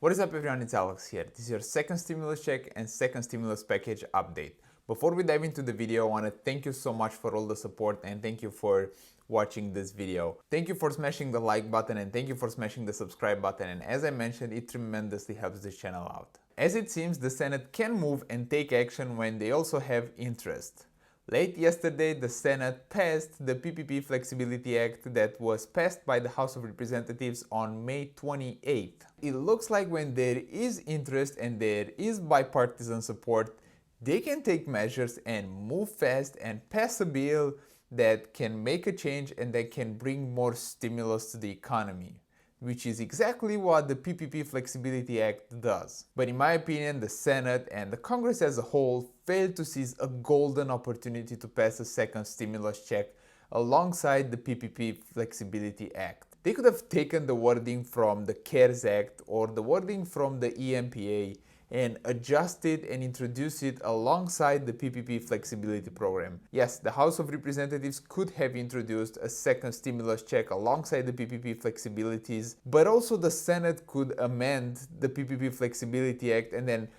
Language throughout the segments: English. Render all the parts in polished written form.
What is up everyone, it's Alex here. This is your second stimulus check and second stimulus package update. Before we dive into the video, I want to thank you so much for all the support and thank you for watching this video. Thank you for smashing the like button and thank you for smashing the subscribe button, and as I mentioned, it tremendously helps this channel out. As it seems, the Senate can move and take action when they also have interest. Late yesterday, the Senate passed the PPP Flexibility Act that was passed by the House of Representatives on May 28th. It looks like when there is interest and there is bipartisan support, they can take measures and move fast and pass a bill that can make a change and that can bring more stimulus to the economy, which is exactly what the PPP Flexibility Act does. But in my opinion, the Senate and the Congress as a whole failed to seize a golden opportunity to pass a second stimulus check alongside the PPP Flexibility Act. They could have taken the wording from the CARES Act or the wording from the EMPA and adjust it and introduce it alongside the PPP Flexibility Program. Yes, the House of Representatives could have introduced a second stimulus check alongside the PPP Flexibilities, but also the Senate could amend the PPP Flexibility Act and then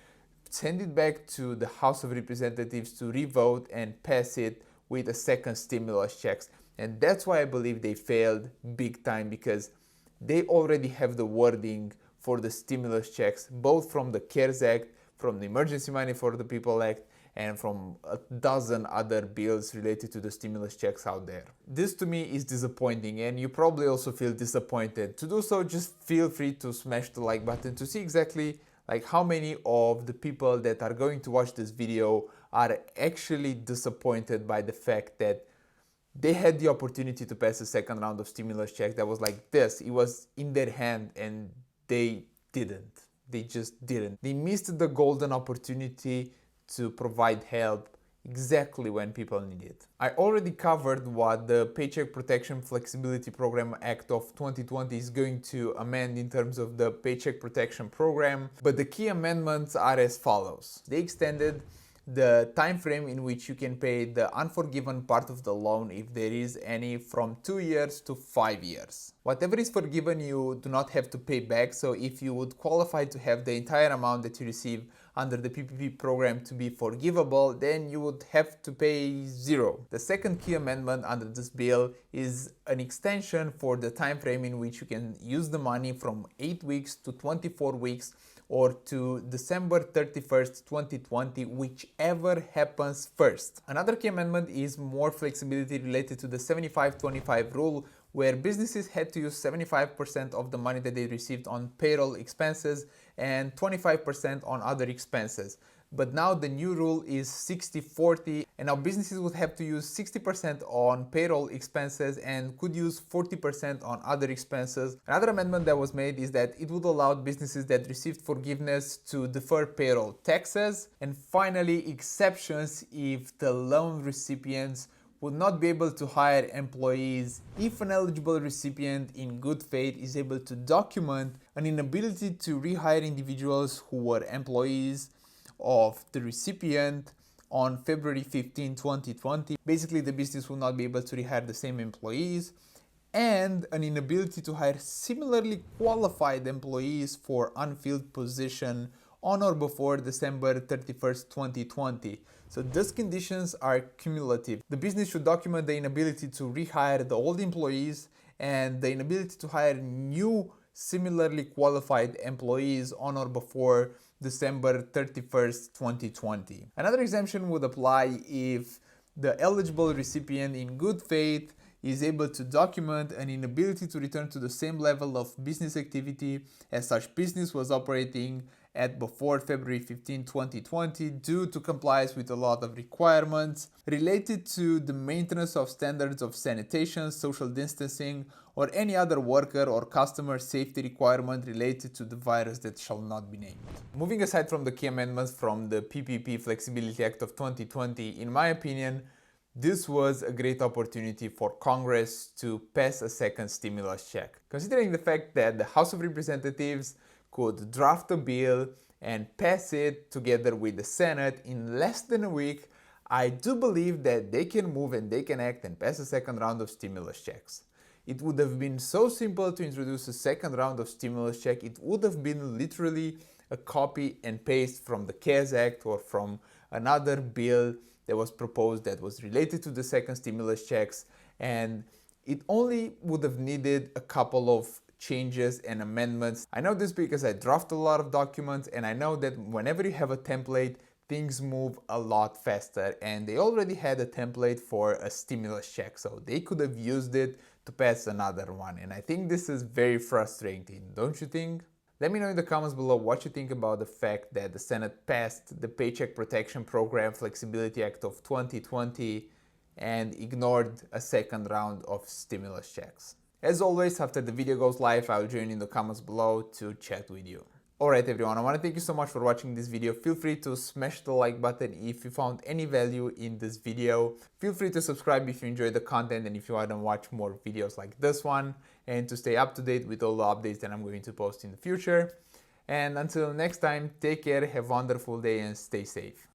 send it back to the House of Representatives to revote and pass it with a second stimulus checks. And that's why I believe they failed big time, because they already have the wording for the stimulus checks, both from the CARES Act, from the Emergency Money for the People Act, and from a dozen other bills related to the stimulus checks out there. This to me is disappointing, and you probably also feel disappointed. To do so, just feel free to smash the like button to see exactly how many of the people that are going to watch this video are actually disappointed by the fact that they had the opportunity to pass a second round of stimulus checks that was like this. It was in their hand and they didn't. They just didn't. They missed the golden opportunity to provide help exactly when people need it. I already covered what the Paycheck Protection Flexibility Program Act of 2020 is going to amend in terms of the Paycheck Protection Program, but the key amendments are as follows. They extended the time frame in which you can pay the unforgiven part of the loan, if there is any, from 2 years to 5 years. Whatever is forgiven, you do not have to pay back, so if you would qualify to have the entire amount that you receive under the PPP program to be forgivable, then you would have to pay zero. The second key amendment under this bill is an extension for the time frame in which you can use the money from 8 weeks to 24 weeks or to December 31st, 2020, whichever happens first. Another key amendment is more flexibility related to the 75-25 rule, where businesses had to use 75% of the money that they received on payroll expenses and 25% on other expenses. But now the new rule is 60-40, and now businesses would have to use 60% on payroll expenses and could use 40% on other expenses. Another amendment that was made is that it would allow businesses that received forgiveness to defer payroll taxes. And finally, exceptions if the loan recipients would not be able to hire employees if an eligible recipient in good faith is able to document an inability to rehire individuals who were employees of the recipient on February 15, 2020. Basically, the business will not be able to rehire the same employees, and an inability to hire similarly qualified employees for unfilled position on or before December 31st, 2020. So these conditions are cumulative. The business should document the inability to rehire the old employees and the inability to hire new similarly qualified employees on or before December 31st, 2020. Another exemption would apply if the eligible recipient in good faith is able to document an inability to return to the same level of business activity as such business was operating at before February 15, 2020 due to compliance with a lot of requirements related to the maintenance of standards of sanitation, social distancing, or any other worker or customer safety requirement related to the virus that shall not be named. Moving aside from the key amendments from the PPP Flexibility Act of 2020, in my opinion, this was a great opportunity for Congress to pass a second stimulus check. Considering the fact that the House of Representatives could draft a bill and pass it together with the Senate in less than a week, I do believe that they can move and they can act and pass a second round of stimulus checks. it would have been so simple to introduce a second round of stimulus check. It would have been literally a copy and paste from the CARES Act or from another bill that was proposed that was related to the second stimulus checks, and it only would have needed a couple of changes and amendments. I know this because I draft a lot of documents, and I know that whenever you have a template, things move a lot faster, and they already had a template for a stimulus check, so they could have used it to pass another one, and I think this is very frustrating, don't you think? Let me know in the comments below what you think about the fact that the Senate passed the Paycheck Protection Program Flexibility Act of 2020 and ignored a second round of stimulus checks. As always, after the video goes live, I'll join in the comments below to chat with you. Alright everyone, I want to thank you so much for watching this video. Feel free to smash the like button if you found any value in this video. Feel free to subscribe if you enjoyed the content and if you want to watch more videos like this one, and to stay up to date with all the updates that I'm going to post in the future. And until next time, take care, have a wonderful day and stay safe.